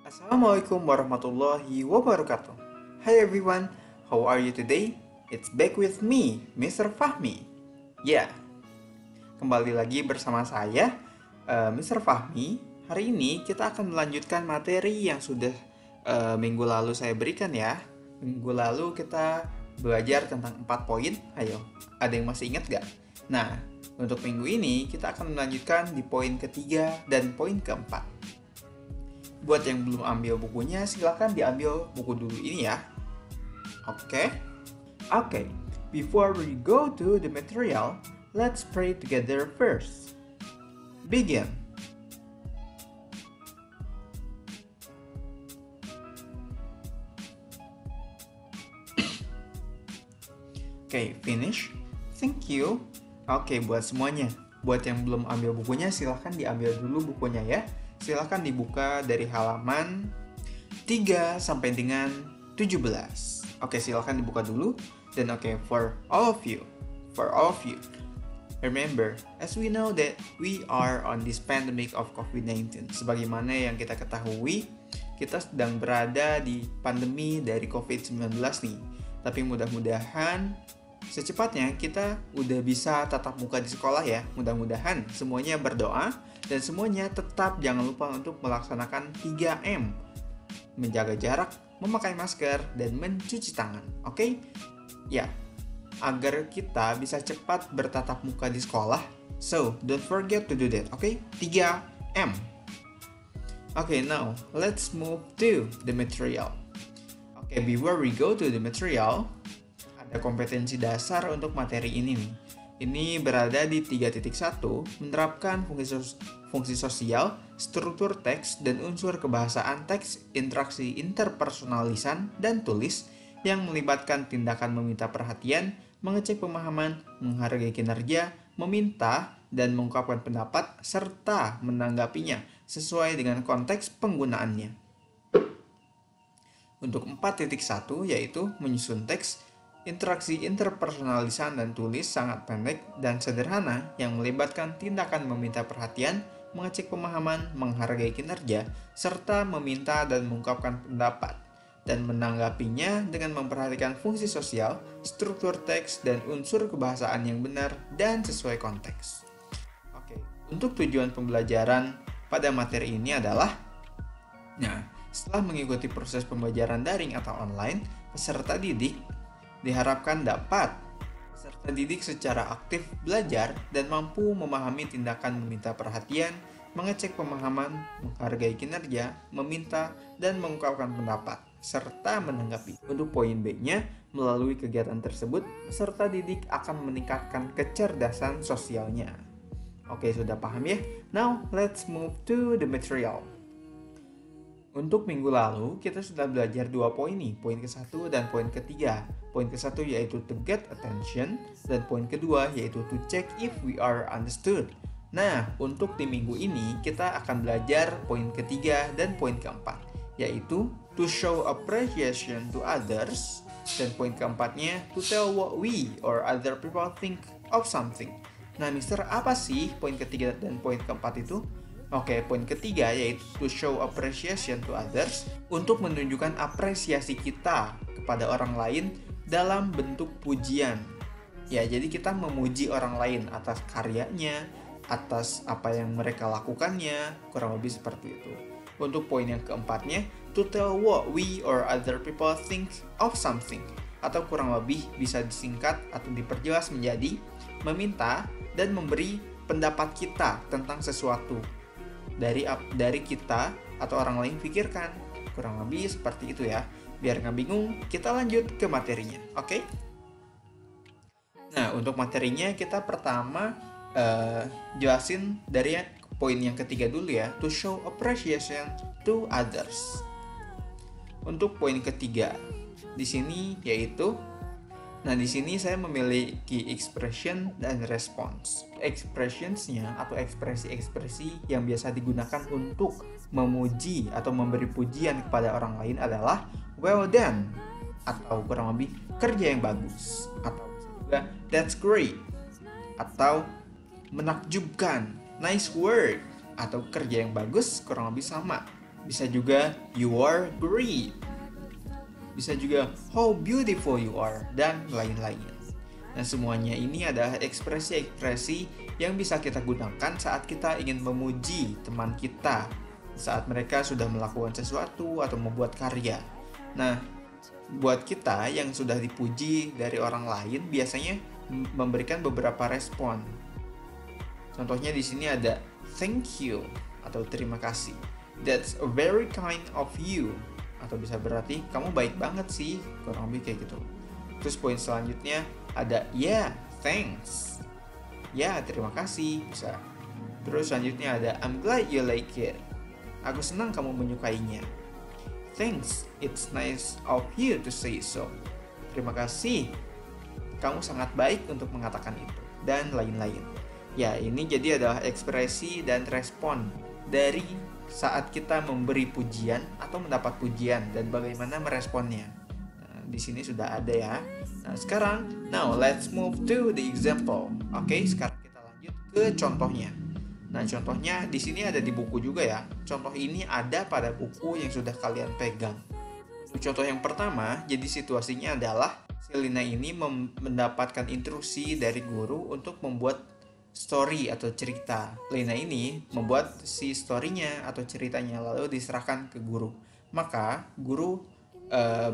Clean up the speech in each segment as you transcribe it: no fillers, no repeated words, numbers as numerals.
Assalamualaikum warahmatullahi wabarakatuh. Hi everyone, how are you today? It's back with me, Mr. Fahmi. Ya, kembali lagi bersama saya, Mr. Fahmi. Hari ini kita akan melanjutkan materi yang sudah minggu lalu saya berikan ya. Minggu lalu kita belajar tentang 4 poin. Ayo, ada yang masih ingat gak? Nah, untuk minggu ini kita akan melanjutkan di poin ketiga dan poin keempat. Buat yang belum ambil bukunya, silakan diambil buku dulu ini ya. Oke? Oke, before we go to the material, let's pray together first. Begin. Oke, finish. Thank you. Oke, buat semuanya. Buat yang belum ambil bukunya, silakan diambil dulu bukunya ya. Silakan dibuka dari halaman 3 sampai dengan 17. Oke, silakan dibuka dulu. Dan for all of you, remember, as we know that we are on this pandemic of COVID-19. Sebagaimana yang kita ketahui, kita sedang berada di pandemi dari COVID-19 nih. Tapi mudah-mudahan secepatnya kita udah bisa tatap muka di sekolah ya. Mudah-mudahan semuanya berdoa dan semuanya tetap jangan lupa untuk melaksanakan 3M. Menjaga jarak, memakai masker, dan mencuci tangan. Oke? Ya, agar kita bisa cepat bertatap muka di sekolah. So, don't forget to do that. Oke? 3M. Oke, now let's move to the material. Oke, before we go to the material, ada kompetensi dasar untuk materi ini nih. Ini berada di 3.1, menerapkan fungsi sosial, struktur teks, dan unsur kebahasaan teks, interaksi interpersonalisan, dan tulis yang melibatkan tindakan meminta perhatian, mengecek pemahaman, menghargai kinerja, meminta, dan mengungkapkan pendapat, serta menanggapinya sesuai dengan konteks penggunaannya. Untuk 4.1 yaitu menyusun teks, interaksi interpersonalisan dan tulis sangat pendek dan sederhana yang melibatkan tindakan meminta perhatian, mengecek pemahaman, menghargai kinerja, serta meminta dan mengungkapkan pendapat, dan menanggapinya dengan memperhatikan fungsi sosial, struktur teks, dan unsur kebahasaan yang benar dan sesuai konteks. Oke, untuk tujuan pembelajaran pada materi ini adalah, setelah mengikuti proses pembelajaran daring atau online, peserta didik diharapkan dapat peserta didik secara aktif belajar dan mampu memahami tindakan meminta perhatian, mengecek pemahaman, menghargai kinerja, meminta, dan mengungkapkan pendapat, serta menanggapi. Untuk poin B-nya, melalui kegiatan tersebut, peserta didik akan meningkatkan kecerdasan sosialnya. Oke, sudah paham ya? Now, let's move to the material. Untuk minggu lalu, kita sudah belajar 2 poin nih, poin ke-1 dan poin ke-3. Poin ke-1 yaitu to get attention, dan poin kedua yaitu to check if we are understood. Nah, untuk di minggu ini, kita akan belajar poin ke-3 dan poin ke-4, yaitu to show appreciation to others, dan poin ke-4-nya to tell what we or other people think of something. Nah, Mister, apa sih poin ke-3 dan poin ke-4 itu? Oke, poin ketiga yaitu to show appreciation to others, untuk menunjukkan apresiasi kita kepada orang lain dalam bentuk pujian. Ya, jadi kita memuji orang lain atas karyanya, atas apa yang mereka lakukannya, kurang lebih seperti itu. Untuk poin yang keempatnya, to tell what we or other people think of something, atau kurang lebih bisa disingkat atau diperjelas menjadi meminta dan memberi pendapat kita tentang sesuatu dari kita atau orang lain pikirkan. Kurang lebih seperti itu ya. Biar nggak bingung, kita lanjut ke materinya. Oke? Nah, untuk materinya kita pertama jelasin dari poin yang ketiga dulu ya. To show appreciation to others. Untuk poin ketiga di sini yaitu, di sini saya memiliki expression dan response. Expressionsnya atau ekspresi-ekspresi yang biasa digunakan untuk memuji atau memberi pujian kepada orang lain adalah well done, atau kurang lebih kerja yang bagus, atau juga that's great, atau menakjubkan, nice work, atau kerja yang bagus, kurang lebih sama. Bisa juga you are great. Bisa juga how beautiful you are, dan lain-lain. Nah, semuanya ini adalah ekspresi-ekspresi yang bisa kita gunakan saat kita ingin memuji teman kita, saat mereka sudah melakukan sesuatu atau membuat karya. Nah, buat kita yang sudah dipuji dari orang lain, biasanya memberikan beberapa respon. Contohnya di sini ada thank you atau terima kasih. That's very kind of you. Atau bisa berarti kamu baik banget sih, kurang lebih kayak gitu. Terus poin selanjutnya ada yeah, thanks. Ya, terima kasih, bisa. Terus selanjutnya ada I'm glad you like it. Aku senang kamu menyukainya. Thanks, it's nice of you to say so. Terima kasih, kamu sangat baik untuk mengatakan itu, dan lain-lain. Ya, ini jadi adalah ekspresi dan respon dari saat kita memberi pujian atau mendapat pujian dan bagaimana meresponnya. Nah, di sini sudah ada ya. Nah, sekarang, now let's move to the example. Oke, sekarang kita lanjut ke contohnya. Nah, contohnya di sini ada di buku juga ya. Contoh ini ada pada buku yang sudah kalian pegang. Contoh yang pertama, jadi situasinya adalah si Lina ini mendapatkan instruksi dari guru untuk membuat story atau cerita. Lina ini membuat si story-nya atau ceritanya lalu diserahkan ke guru. Maka guru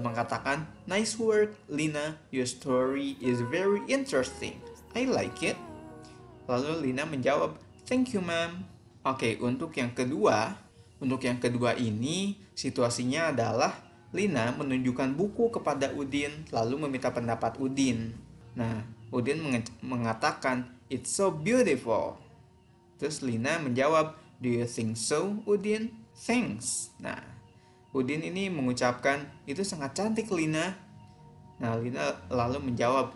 mengatakan, nice work Lina, your story is very interesting. I like it. Lalu Lina menjawab, thank you ma'am. Oke, untuk yang kedua ini situasinya adalah Lina menunjukkan buku kepada Udin lalu meminta pendapat Udin. Nah, Udin mengatakan it's so beautiful. Terus Lina menjawab, do you think so Udin? Thanks. Nah, Udin ini mengucapkan itu sangat cantik Lina. Nah, Lina lalu menjawab,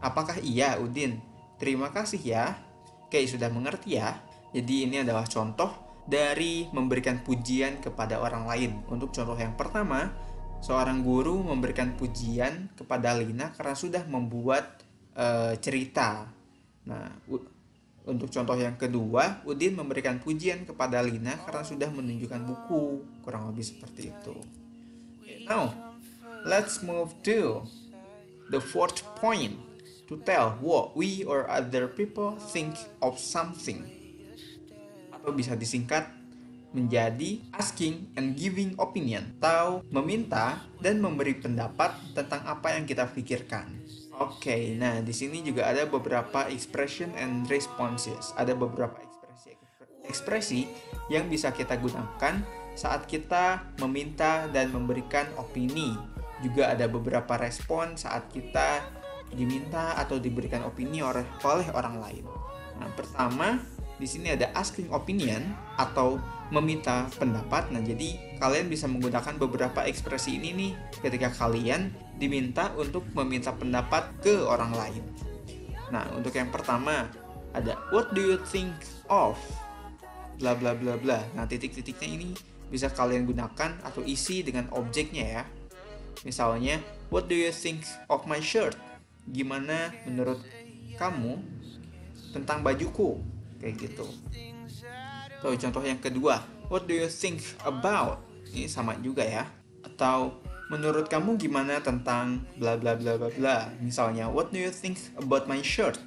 apakah iya Udin? Terima kasih ya. Oke, sudah mengerti ya. Jadi ini adalah contoh dari memberikan pujian kepada orang lain. Untuk contoh yang pertama, seorang guru memberikan pujian kepada Lina karena sudah membuat cerita. Nah, untuk contoh yang kedua, Udin memberikan pujian kepada Lina karena sudah menunjukkan buku. Kurang lebih seperti itu. Now, let's move to the fourth point. To tell what we or other people think of something. Atau bisa disingkat menjadi asking and giving opinion, atau meminta dan memberi pendapat tentang apa yang kita pikirkan. Oke, nah di sini juga ada beberapa expression and responses. Ada beberapa ekspresi yang bisa kita gunakan saat kita meminta dan memberikan opini. Juga ada beberapa respon saat kita diminta atau diberikan opini oleh orang lain. Nah, pertama di sini ada asking opinion atau meminta pendapat. Nah, jadi kalian bisa menggunakan beberapa ekspresi ini nih ketika kalian diminta untuk meminta pendapat ke orang lain. Nah, untuk yang pertama ada what do you think of bla bla bla bla. Nah, titik-titiknya ini bisa kalian gunakan atau isi dengan objeknya ya. Misalnya, what do you think of my shirt? Gimana menurut kamu tentang bajuku? Kayak gitu. Tuh, contoh yang kedua, what do you think about? Ini sama juga ya. Atau menurut kamu gimana tentang bla bla bla bla bla. Misalnya, what do you think about my shirt?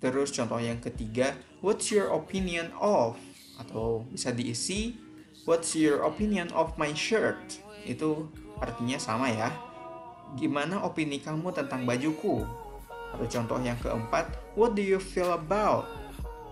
Terus contoh yang ketiga, what's your opinion of? Atau bisa diisi, what's your opinion of my shirt? Itu artinya sama ya. Gimana opini kamu tentang bajuku? Atau contoh yang keempat, what do you feel about?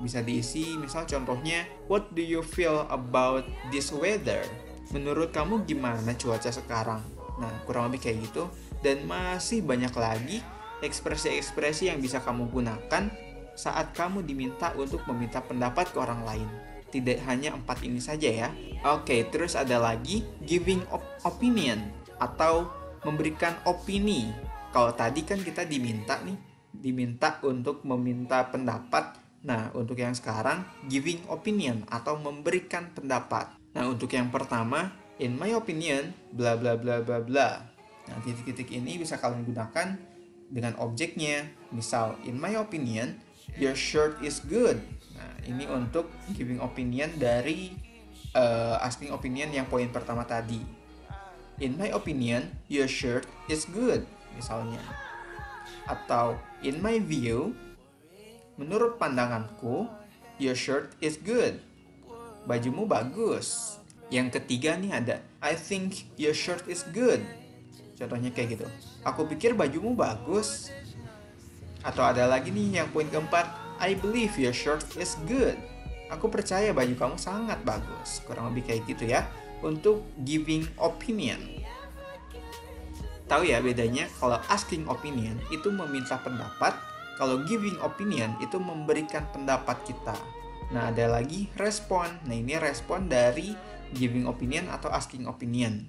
Bisa diisi, misal contohnya, what do you feel about this weather? Menurut kamu gimana cuaca sekarang? Nah, kurang lebih kayak gitu. Dan masih banyak lagi ekspresi-ekspresi yang bisa kamu gunakan saat kamu diminta untuk meminta pendapat ke orang lain. Tidak hanya 4 ini saja ya. Oke, terus ada lagi giving opinion atau memberikan opini. Kalau tadi kan kita diminta untuk meminta pendapat. Nah, untuk yang sekarang giving opinion atau memberikan pendapat. Nah, untuk yang pertama, in my opinion, bla bla bla bla bla. Nah, titik-titik ini bisa kalian gunakan dengan objeknya. Misal, in my opinion, your shirt is good. Nah, ini untuk giving opinion dari asking opinion yang poin pertama tadi. In my opinion, your shirt is good, misalnya. Atau, in my view, menurut pandanganku, your shirt is good. Bajumu bagus. Yang ketiga nih ada, I think your shirt is good. Contohnya kayak gitu. Aku pikir bajumu bagus. Atau ada lagi nih yang poin keempat, I believe your shirt is good. Aku percaya baju kamu sangat bagus. Kurang lebih kayak gitu ya. Untuk giving opinion. Tahu ya bedanya, kalau asking opinion itu meminta pendapat, kalau giving opinion itu memberikan pendapat kita. Nah, ada lagi respon. Nah, ini respon dari giving opinion atau asking opinion.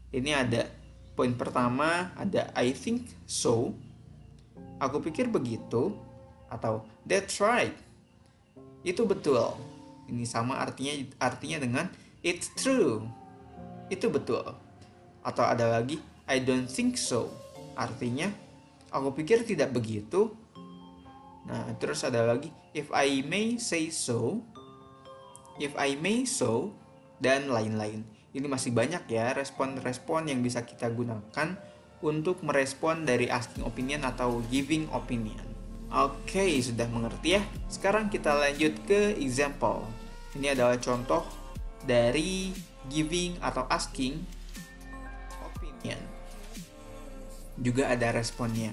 Ini ada poin pertama, ada I think so. Aku pikir begitu. Atau that's right. Itu betul. Ini sama artinya dengan it's true. Itu betul. Atau ada lagi I don't think so. Artinya aku pikir tidak begitu. Nah, terus ada lagi if I may say so. If I may so, dan lain-lain. Ini masih banyak ya respon-respon yang bisa kita gunakan untuk merespon dari asking opinion atau giving opinion. Oke, sudah mengerti ya? Sekarang kita lanjut ke example. Ini adalah contoh dari giving atau asking opinion. Juga ada responnya.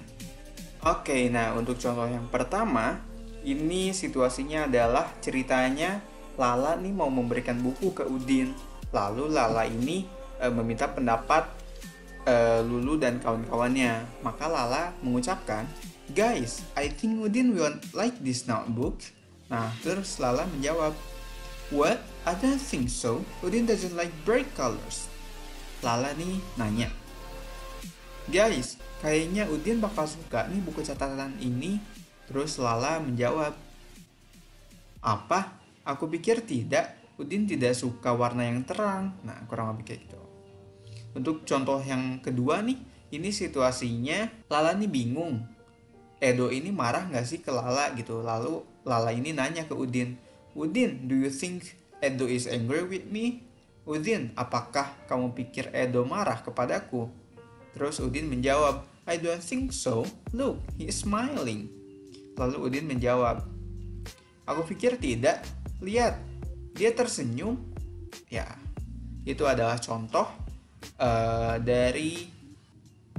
Oke, nah untuk contoh yang pertama, ini situasinya adalah ceritanya Lala nih mau memberikan buku ke Udin. Lalu Lala ini meminta pendapat Lulu dan kawan-kawannya. Maka Lala mengucapkan, guys, I think Udin will like this notebook. Nah, terus Lala menjawab, what? I don't think so. Udin doesn't like bright colors. Lala nih nanya, guys, kayaknya Udin bakal suka nih buku catatan ini. Terus Lala menjawab, apa? Aku pikir tidak. Udin tidak suka warna yang terang. Nah, kurang lebih kayak gitu. Untuk contoh yang kedua nih, ini situasinya Lala nih bingung. Edo ini marah gak sih ke Lala gitu. Lalu Lala ini nanya ke Udin, Udin, do you think Edo is angry with me? Udin, apakah kamu pikir Edo marah kepadaku? Terus Udin menjawab, I don't think so. Look, he is smiling. Lalu Udin menjawab, aku pikir tidak. Lihat, dia tersenyum. Ya, itu adalah contoh dari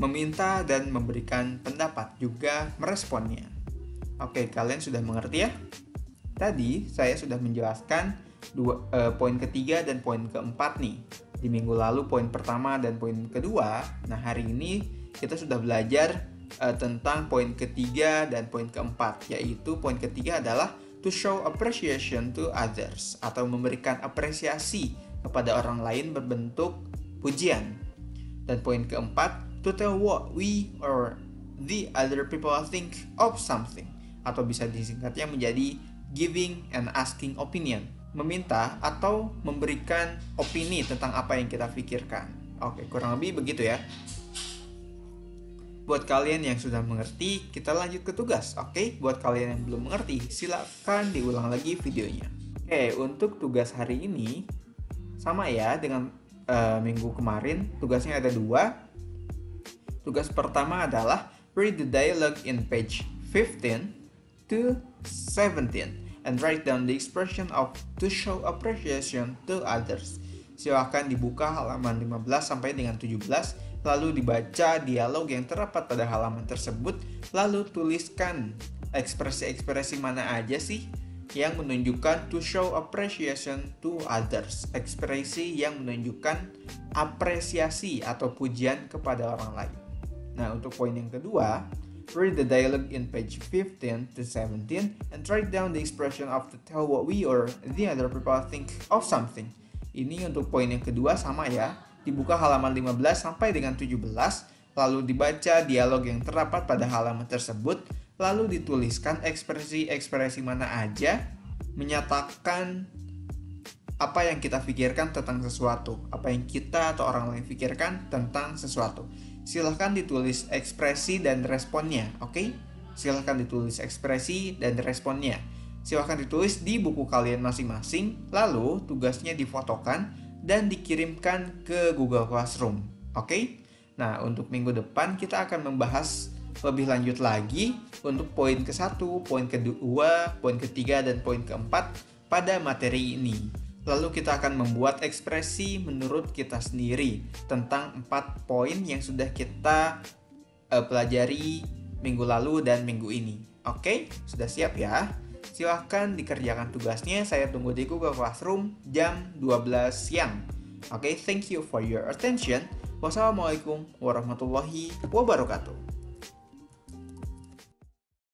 meminta dan memberikan pendapat, juga meresponnya. Oke, kalian sudah mengerti ya? Tadi saya sudah menjelaskan poin ketiga dan poin keempat nih. Di minggu lalu poin pertama dan poin kedua. Nah, hari ini kita sudah belajar tentang poin ketiga dan poin keempat. Yaitu poin ketiga adalah to show appreciation to others, atau memberikan apresiasi kepada orang lain berbentuk pujian. Dan poin keempat, to tell what we or the other people think of something, atau bisa disingkatnya menjadi giving and asking opinion, meminta atau memberikan opini tentang apa yang kita pikirkan. Oke, kurang lebih begitu ya. Buat kalian yang sudah mengerti, kita lanjut ke tugas. Oke, buat kalian yang belum mengerti, silakan diulang lagi videonya. Oke, untuk tugas hari ini sama ya dengan minggu kemarin. Tugasnya ada 2. Tugas pertama adalah read the dialogue in page 15 to 17 and write down the expression of to show appreciation to others. Silakan dibuka halaman 15 sampai dengan 17. Lalu dibaca dialog yang terdapat pada halaman tersebut, lalu tuliskan ekspresi-ekspresi mana aja sih yang menunjukkan to show appreciation to others. Ekspresi yang menunjukkan apresiasi atau pujian kepada orang lain. Nah, untuk poin yang kedua, read the dialogue in page 15 to 17 and write down the expression of to tell what we or the other people think of something. Ini untuk poin yang kedua sama ya. Dibuka halaman 15 sampai dengan 17, lalu dibaca dialog yang terdapat pada halaman tersebut, lalu dituliskan ekspresi-ekspresi mana aja menyatakan apa yang kita pikirkan tentang sesuatu, apa yang kita atau orang lain pikirkan tentang sesuatu. Silahkan ditulis ekspresi dan responnya, oke? Silahkan ditulis ekspresi dan responnya. Silahkan ditulis di buku kalian masing-masing, lalu tugasnya difotokan dan dikirimkan ke Google Classroom. Oke? Nah, untuk minggu depan kita akan membahas lebih lanjut lagi untuk poin ke-1, poin kedua, poin ketiga, dan poin keempat pada materi ini. Lalu kita akan membuat ekspresi menurut kita sendiri tentang 4 poin yang sudah kita pelajari minggu lalu dan minggu ini. Oke, sudah siap ya? Silahkan dikerjakan tugasnya, saya tunggu di Google Classroom jam 12 siang. Oke, thank you for your attention. Wassalamualaikum warahmatullahi wabarakatuh.